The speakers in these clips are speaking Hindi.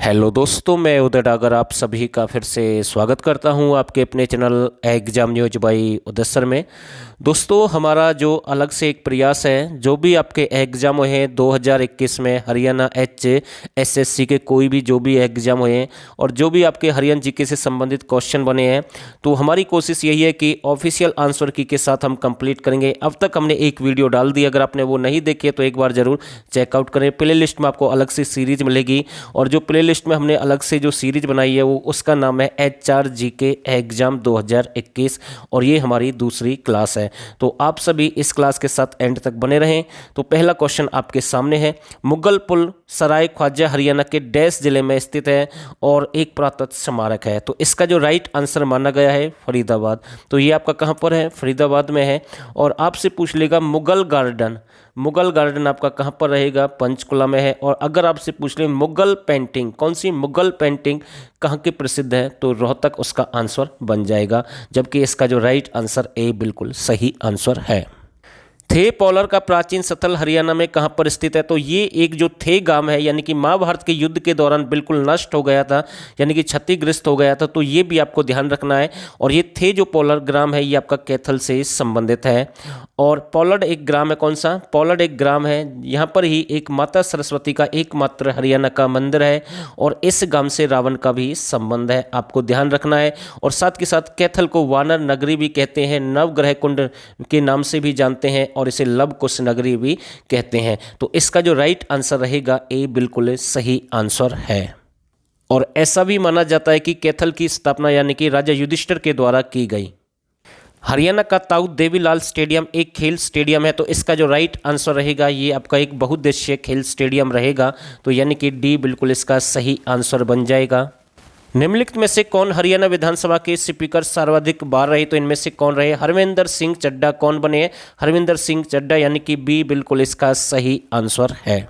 हेलो दोस्तों, मैं उदय डागर आप सभी का फिर से स्वागत करता हूं आपके अपने channel exam news by Uday sir में। दोस्तों, हमारा जो अलग से एक प्रयास है, जो भी आपके एग्ज़ाम हुए हैं 2021 में हरियाणा एचएसएससी के कोई भी जो भी एग्ज़ाम हुए हैं और जो भी आपके हरियाणा जीके से संबंधित क्वेश्चन बने हैं, तो हमारी कोशिश यही है कि ऑफिशियल आंसर की के साथ हम कंप्लीट करेंगे। अब तक हमने एक वीडियो डाल दी, अगर आपने वो नहीं देखी है तो एक बार ज़रूर चेकआउट करें। प्ले लिस्ट में आपको अलग से सीरीज मिलेगी और जो प्ले लिस्ट में हमने अलग से जो सीरीज बनाई है वो उसका नाम है HR जीके एग्जाम 2021 और ये हमारी दूसरी क्लास है। तो आप सभी इस क्लास के साथ एंड तक बने रहें। तो पहला क्वेश्चन आपके सामने है, मुगल पुल सराय ख्वाजा हरियाणा के डैश जिले में स्थित है और एक पुरातत्व स्मारक है। तो इसका जो राइट आंसर माना गया है फरीदाबाद। तो ये आपका कहाँ पर है? फरीदाबाद में है। और आपसे पूछ लेगा मुगल गार्डन, मुगल गार्डन आपका कहाँ पर रहेगा? पंचकुला में है। और अगर आपसे पूछ ले मुगल पेंटिंग, कौन सी मुगल पेंटिंग कहाँ की प्रसिद्ध है, तो रोहतक उसका आंसर बन जाएगा। जबकि इसका जो राइट आंसर ए बिल्कुल सही आंसर है। थे पॉलर का प्राचीन स्थल हरियाणा में कहाँ पर स्थित है? तो ये एक जो थे गांव है, यानी कि महाभारत के युद्ध के दौरान बिल्कुल नष्ट हो गया था, यानी कि क्षतिग्रस्त हो गया था। तो ये भी आपको ध्यान रखना है। और ये थे जो पॉलर ग्राम है, ये आपका कैथल से संबंधित है। और पॉलर्ड एक ग्राम है, कौन सा? पॉलर्ड एक ग्राम है। यहाँ पर ही एक माता सरस्वती का एकमात्र हरियाणा का मंदिर है और इस गांव से रावण का भी संबंध है, आपको ध्यान रखना है। और साथ के साथ कैथल को वानर नगरी भी कहते हैं, नवग्रह कुंड के नाम से भी जानते हैं और इसे लव कुश नगरी भी कहते हैं। तो इसका जो राइट आंसर रहेगा ए बिल्कुल सही आंसर है। और ऐसा भी माना जाता है कि कैथल की स्थापना यानी कि राजा युधिष्ठिर के द्वारा की गई। हरियाणा का ताऊ देवीलाल स्टेडियम एक खेल स्टेडियम है। तो इसका जो राइट आंसर रहेगा ये आपका एक बहुउद्देशीय खेल स्टेडियम रहेगा। तो यानी कि डी बिल्कुल इसका सही आंसर बन जाएगा। निम्नलिखित में से कौन हरियाणा विधानसभा के स्पीकर सर्वाधिक बार रहे? तो इनमें से कौन रहे? हरविंदर सिंह चड्ढा कौन बने? हरविंदर सिंह चड्ढा, यानी कि बी बिल्कुल इसका सही आंसर है।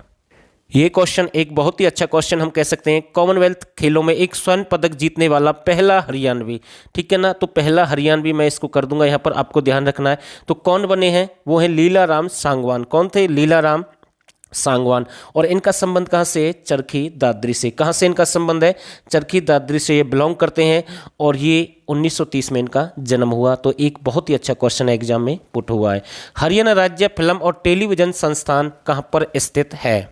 ये क्वेश्चन एक बहुत ही अच्छा क्वेश्चन हम कह सकते हैं। कॉमनवेल्थ खेलों में एक स्वर्ण पदक जीतने वाला पहला हरियाणवी, ठीक है ना? तो पहला हरियाणवी मैं इसको कर दूंगा यहाँ पर, आपको ध्यान रखना है। तो कौन बने हैं? वो है लीलाराम सांगवान। कौन थे? लीलाराम सांगवान। और इनका संबंध कहाँ से? चरखी दादरी से। कहाँ से इनका संबंध है? चरखी दादरी से ये बिलोंग करते हैं और ये 1930 में इनका जन्म हुआ। तो एक बहुत ही अच्छा क्वेश्चन एग्जाम में पुट हुआ है। हरियाणा राज्य फिल्म और टेलीविजन संस्थान कहाँ पर स्थित है?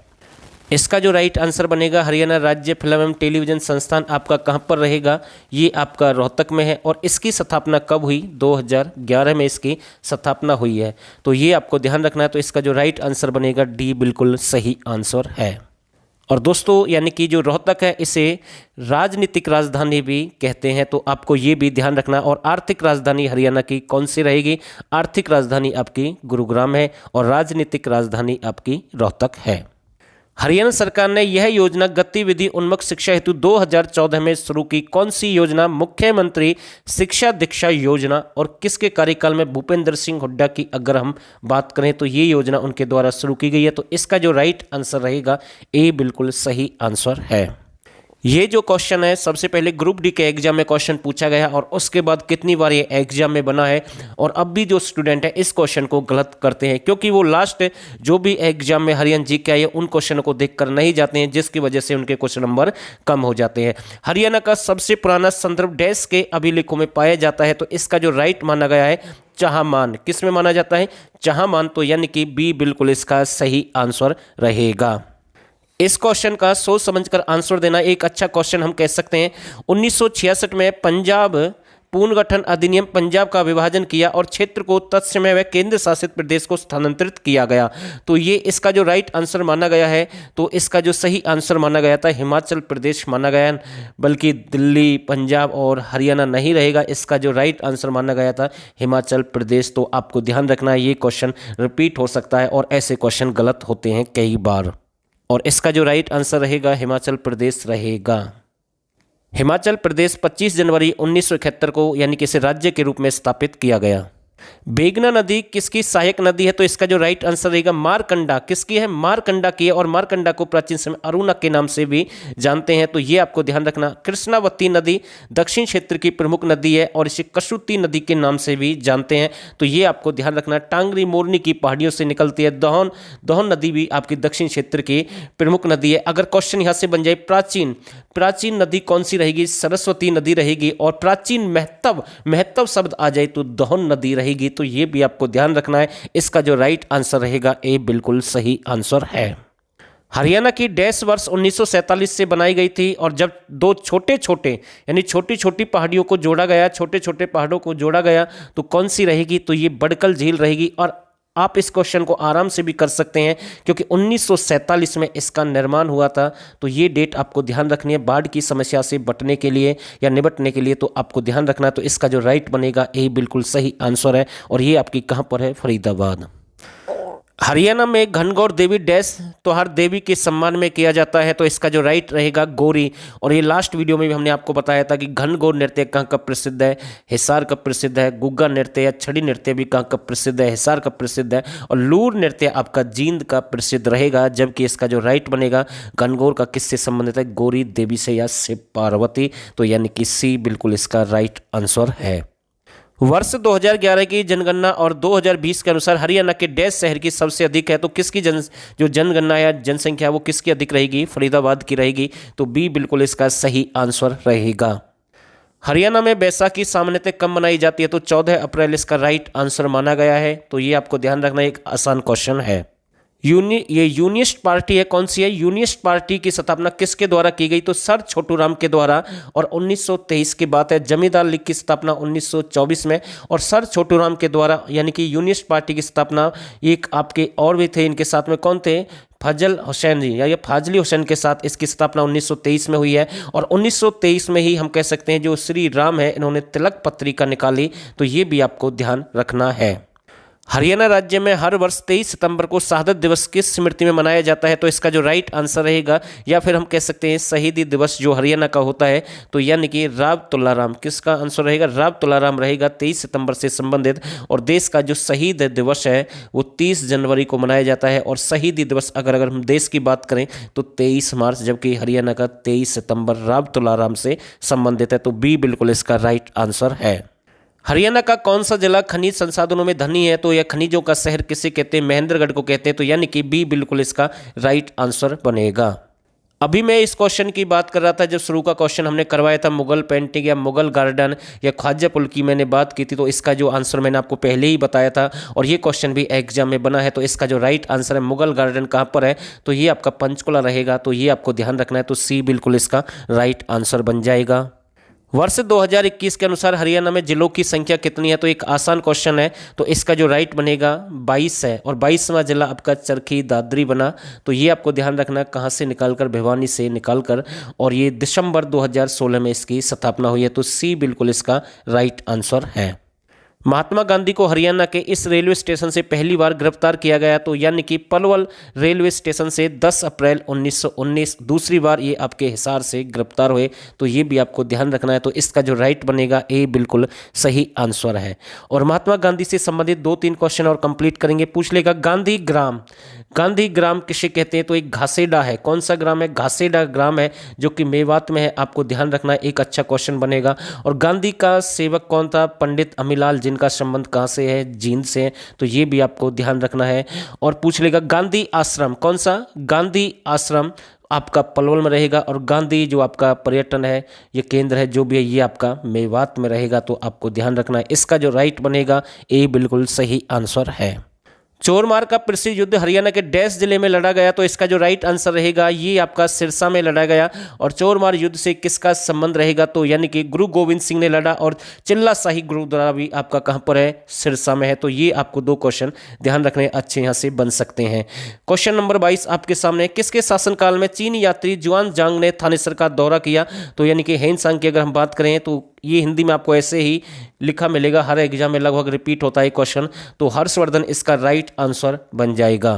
इसका जो राइट आंसर बनेगा, हरियाणा राज्य फिल्म एवं टेलीविजन संस्थान आपका कहाँ पर रहेगा? ये आपका रोहतक में है। और इसकी स्थापना कब हुई? 2011 में इसकी स्थापना हुई है। तो ये आपको ध्यान रखना है। तो इसका जो राइट आंसर बनेगा डी बिल्कुल सही आंसर है। और दोस्तों, यानी कि जो रोहतक है इसे राजनीतिक राजधानी भी कहते हैं, तो आपको ये भी ध्यान रखना। और आर्थिक राजधानी हरियाणा की कौन सी रहेगी? आर्थिक राजधानी आपकी गुरुग्राम है और राजनीतिक राजधानी आपकी रोहतक है। हरियाणा सरकार ने यह योजना गतिविधि उन्मुख शिक्षा हेतु 2014 में शुरू की। कौन सी योजना? मुख्यमंत्री शिक्षा दीक्षा योजना। और किसके कार्यकाल में? भूपेंद्र सिंह हुड्डा की अगर हम बात करें तो ये योजना उनके द्वारा शुरू की गई है। तो इसका जो राइट आंसर रहेगा ए बिल्कुल सही आंसर है। ये जो क्वेश्चन है सबसे पहले ग्रुप डी के एग्जाम में क्वेश्चन पूछा गया और उसके बाद कितनी बार ये एग्जाम में बना है। और अब भी जो स्टूडेंट है इस क्वेश्चन को गलत करते हैं, क्योंकि वो लास्ट जो भी एग्जाम में हरियाणा जी के आए उन क्वेश्चनों को देखकर नहीं जाते हैं, जिसकी वजह से उनके क्वेश्चन नंबर कम हो जाते हैं। हरियाणा का सबसे पुराना संदर्भ डैश के अभिलेखों में पाया जाता है। तो इसका जो राइट माना गया है चाहमान। किस में माना जाता है? चाहमान। तो यानी कि बी बिल्कुल इसका सही आंसर रहेगा। इस क्वेश्चन का सोच समझकर आंसर देना एक अच्छा क्वेश्चन हम कह सकते हैं। 1966 में पंजाब पुनर्गठन अधिनियम पंजाब का विभाजन किया और क्षेत्र को तत्समय व केंद्र शासित प्रदेश को स्थानांतरित किया गया। तो ये इसका जो राइट आंसर माना गया है, तो इसका जो सही आंसर माना गया था हिमाचल प्रदेश माना गया, बल्कि दिल्ली, पंजाब और हरियाणा नहीं रहेगा। इसका जो राइट आंसर माना गया था हिमाचल प्रदेश। तो आपको ध्यान रखना है, ये क्वेश्चन रिपीट हो सकता है और ऐसे क्वेश्चन गलत होते हैं कई बार। और इसका जो राइट आंसर रहेगा हिमाचल प्रदेश रहेगा। हिमाचल प्रदेश 25 जनवरी 1971 को यानी कि इसे राज्य के रूप में स्थापित किया गया। बेगना नदी किसकी सहायक नदी है? तो इसका जो राइट आंसर रहेगा मारकंडा। किसकी है? मारकंडा की है। और मारकंडा को प्राचीन समय अरुणा के नाम से भी जानते हैं, तो ये आपको ध्यान रखना। कृष्णावती नदी दक्षिण क्षेत्र की प्रमुख नदी है और इसे कसूती नदी के नाम से भी जानते हैं, तो ये आपको ध्यान रखना। टांगरी मोरनी की पहाड़ियों से निकलती है। दोहन नदी भी आपकी दक्षिण क्षेत्र की प्रमुख नदी है। अगर क्वेश्चन यहाँ से बन जाए प्राचीन नदी कौन सी रहेगी? सरस्वती नदी रहेगी। और प्राचीन महत्व शब्द आ जाए तो दोहन नदी रहेगी, तो ये भी आपको ध्यान रखना है। इसका जो राइट आंसर रहेगा ए बिल्कुल सही आंसर है। हरियाणा की डैश वर्ष 1947 से बनाई गई थी, और जब दो छोटे छोटे यानी छोटी छोटी पहाड़ियों को जोड़ा गया, छोटे छोटे पहाड़ों को जोड़ा गया, तो कौन सी रहेगी? तो ये बड़कल झील रहेगी। और आप इस क्वेश्चन को आराम से भी कर सकते हैं क्योंकि 1947 में इसका निर्माण हुआ था, तो ये डेट आपको ध्यान रखनी है। बाढ़ की समस्या से बचने के लिए या निपटने के लिए तो आपको ध्यान रखना है। तो इसका जो राइट बनेगा ए बिल्कुल सही आंसर है। और ये आपकी कहाँ पर है? फरीदाबाद। हरियाणा में घनघोर देवी डैश त्योहार देवी के सम्मान में किया जाता है, तो इसका जो राइट रहेगा गौरी। और ये लास्ट वीडियो में भी हमने आपको बताया था कि घनघोर नृत्य कहाँ का प्रसिद्ध है? हिसार का प्रसिद्ध है। गुग्गा नृत्य या छड़ी नृत्य भी कहाँ का प्रसिद्ध है? हिसार का प्रसिद्ध है। और लूर नृत्य आपका जींद का प्रसिद्ध रहेगा, जबकि इसका जो राइट बनेगा घनघोर का किससे संबंधित है? गौरी देवी से या शिव पार्वती, तो यानी कि सी बिल्कुल इसका राइट आंसर है। वर्ष 2011 की जनगणना और 2020 के अनुसार हरियाणा के डैश शहर की सबसे अधिक है, तो किसकी जो जनगणना या जनसंख्या वो किसकी अधिक रहेगी? फरीदाबाद की रहेगी, तो बी बिल्कुल इसका सही आंसर रहेगा। हरियाणा में बैसाखी सामान्यतः कब मनाई जाती है? तो 14 अप्रैल इसका राइट आंसर माना गया है, तो ये आपको ध्यान रखना, एक आसान क्वेश्चन है। ये यूनिस्ट पार्टी है, कौन सी है? यूनिस्ट पार्टी की स्थापना किसके द्वारा की गई? तो सर छोटूराम के द्वारा। और 1923 की बात है। जमींदार लीग की स्थापना 1924 में, और सर छोटूराम के द्वारा, यानी कि यूनिस्ट पार्टी की स्थापना एक आपके और भी थे, इनके साथ में कौन थे? फजल हुसैन जी या ये फाजली हुसैन के साथ इसकी स्थापना 1923 में हुई है। और 1923 में ही हम कह सकते हैं जो श्री राम है इन्होंने तिलक पत्रिका निकाली, तो ये भी आपको ध्यान रखना है। हरियाणा राज्य में हर वर्ष 23 सितंबर को शहादत दिवस किस स्मृति में मनाया जाता है? तो इसका जो राइट आंसर रहेगा, या फिर हम कह सकते हैं शहीदी दिवस जो हरियाणा का होता है, तो यानी कि राव तुलाराम। किसका आंसर रहेगा? राव तुलाराम रहेगा, 23 सितंबर से संबंधित। और देश का जो शहीद दिवस है वो 30 जनवरी को मनाया जाता है। और शहीदी दिवस अगर हम देश की बात करें तो 23 मार्च, जबकि हरियाणा का 23 सितंबर राव तुलाराम से संबंधित है, तो बी बिल्कुल इसका राइट आंसर है। हरियाणा का कौन सा जिला खनिज संसाधनों में धनी है? तो यह खनिजों का शहर किसे कहते हैं? महेंद्रगढ़ को कहते हैं, तो यानी कि बी बिल्कुल इसका राइट आंसर बनेगा। अभी मैं इस क्वेश्चन की बात कर रहा था जब शुरू का क्वेश्चन हमने करवाया था मुगल पेंटिंग या मुगल गार्डन या ख्वाजा पुल की मैंने बात की थी, तो इसका जो आंसर मैंने आपको पहले ही बताया था और ये क्वेश्चन भी एग्जाम में बना है। तो इसका जो राइट आंसर है मुगल गार्डन कहाँ पर है? तो ये आपका पंचकुला रहेगा, तो ये आपको ध्यान रखना है। तो सी बिल्कुल इसका राइट आंसर बन जाएगा। वर्ष 2021 के अनुसार हरियाणा में जिलों की संख्या कितनी है? तो एक आसान क्वेश्चन है, तो इसका जो राइट बनेगा 22 है। और 22वां जिला आपका चरखी दादरी बना, तो ये आपको ध्यान रखना कहाँ से निकालकर? भिवानी से निकालकर। और ये दिसंबर 2016 में इसकी स्थापना हुई है, तो सी बिल्कुल इसका राइट आंसर है। महात्मा गांधी को हरियाणा के इस रेलवे स्टेशन से पहली बार गिरफ्तार किया गया, तो यानी कि पलवल रेलवे स्टेशन से 10 अप्रैल 1919। दूसरी बार ये आपके हिसार से गिरफ्तार हुए, तो ये भी आपको ध्यान रखना है। तो इसका जो राइट बनेगा ए बिल्कुल सही आंसर है। और महात्मा गांधी से संबंधित 2-3 क्वेश्चन और कंप्लीट करेंगे। पूछ लेगा गांधी ग्राम किसे कहते हैं? तो एक घासेडा है। कौन सा ग्राम है? घासेडा ग्राम है, जो कि मेवात में है। आपको ध्यान रखना है, एक अच्छा क्वेश्चन बनेगा। और गांधी का सेवक कौन था? पंडित अमीलाल, जिनका संबंध कहाँ से है? जींद से है, तो ये भी आपको ध्यान रखना है। और पूछ लेगा गांधी आश्रम, कौन सा? गांधी आश्रम आपका पलवल में रहेगा। और गांधी जो आपका पर्यटन है, ये केंद्र है जो भी है, ये आपका मेवात में रहेगा, तो आपको ध्यान रखना है। इसका जो राइट बनेगा ए बिल्कुल सही आंसर है। चोरमार का प्रसिद्ध युद्ध हरियाणा के डैश जिले में लड़ा गया, तो इसका जो राइट आंसर रहेगा ये आपका सिरसा में लड़ा गया। और चोरमार युद्ध से किसका संबंध रहेगा? तो यानी कि गुरु गोविंद सिंह ने लड़ा। और चिल्ला शाही गुरुद्वारा भी आपका कहाँ पर है? सिरसा में है। तो ये आपको 2 क्वेश्चन ध्यान रखने अच्छे यहाँ से बन सकते हैं। क्वेश्चन नंबर 22 आपके सामने, किसके शासनकाल में चीनी यात्री जुआन जांग ने थानेसर का दौरा किया? तो यानी कि हेन सांग की अगर हम बात करें तो ये हिंदी में आपको ऐसे ही लिखा मिलेगा, हर एग्जाम में लगभग रिपीट होता है क्वेश्चन, तो हर्षवर्धन इसका राइट आंसर बन जाएगा।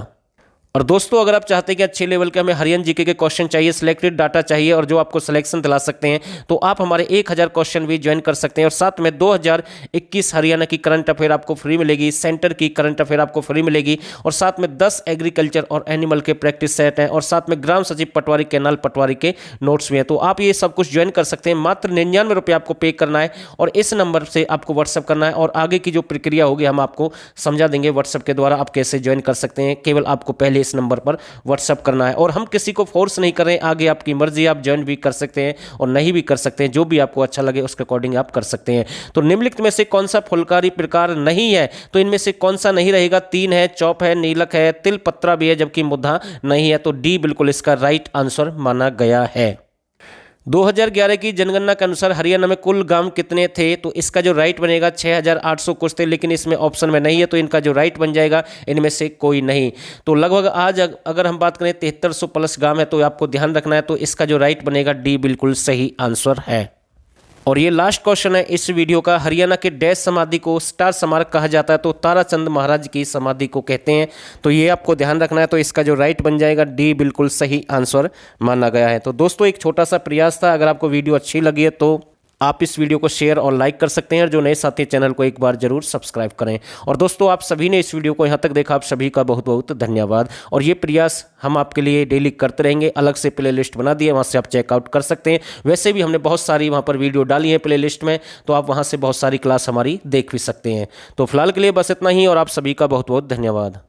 और दोस्तों अगर आप चाहते हैं कि अच्छे लेवल के हमें हरियाणा जीके के क्वेश्चन चाहिए, सिलेक्टेड डाटा चाहिए और जो आपको सिलेक्शन दिला सकते हैं, तो आप हमारे 1000 क्वेश्चन भी ज्वाइन कर सकते हैं। और साथ में 2021 हरियाणा की करंट अफेयर आपको फ्री मिलेगी, सेंटर की करंट अफेयर आपको फ्री मिलेगी, और साथ में 10 एग्रीकल्चर और एनिमल के प्रैक्टिस सेट हैं, और साथ में ग्राम सचिव पटवारी, कैनाल पटवारी के नोट्स भी हैं। तो आप ये सब कुछ ज्वाइन कर सकते हैं। मात्र 99 रुपये आपको पे करना है और इस नंबर से आपको व्हाट्सअप करना है, और आगे की जो प्रक्रिया होगी हम आपको समझा देंगे व्हाट्सअप के द्वारा आप कैसे ज्वाइन कर सकते हैं। केवल आपको पहले इस नंबर पर व्हाट्सअप करना है, और हम किसी को फोर्स नहीं कर रहे हैं, आगे आपकी मर्जी, आप ज्वाइन भी कर सकते हैं और नहीं भी कर सकते हैं, जो भी आपको अच्छा लगे उसके अकॉर्डिंग आप कर सकते हैं। तो निम्नलिखित में से कौन सा फुलकारी प्रकार नहीं है, तो इनमें से कौन सा नहीं रहेगा? 3 है, चौप है, नीलक है, तिलपत्रा भी है, जबकि मुद्दा नहीं है। तो डी बिल्कुल इसका राइट आंसर माना गया है। 2011 की जनगणना के अनुसार हरियाणा में कुल गांव कितने थे? तो इसका जो राइट बनेगा 6800 कुछ थे, लेकिन इसमें ऑप्शन में नहीं है, तो इनका जो राइट बन जाएगा इनमें से कोई नहीं। तो लगभग आज अगर हम बात करें 7300 प्लस गांव है, तो आपको ध्यान रखना है। तो इसका जो राइट बनेगा डी बिल्कुल सही आंसर है। और ये लास्ट क्वेश्चन है इस वीडियो का। हरियाणा के डैश समाधि को स्टार स्मारक कहा जाता है? तो ताराचंद महाराज की समाधि को कहते हैं। तो ये आपको ध्यान रखना है। तो इसका जो राइट बन जाएगा डी बिल्कुल सही आंसर माना गया है। तो दोस्तों एक छोटा सा प्रयास था। अगर आपको वीडियो अच्छी लगी है तो आप इस वीडियो को शेयर और लाइक कर सकते हैं, और जो नए साथी चैनल को एक बार जरूर सब्सक्राइब करें। और दोस्तों आप सभी ने इस वीडियो को यहाँ तक देखा, आप सभी का बहुत बहुत धन्यवाद। और ये प्रयास हम आपके लिए डेली करते रहेंगे। अलग से प्लेलिस्ट बना दी है, वहाँ से आप चेकआउट कर सकते हैं। वैसे भी हमने बहुत सारी वहाँ पर वीडियो डाली है प्लेलिस्ट में, तो आप वहाँ से बहुत सारी क्लास हमारी देख भी सकते हैं। तो फिलहाल के लिए बस इतना ही, और आप सभी का बहुत बहुत धन्यवाद।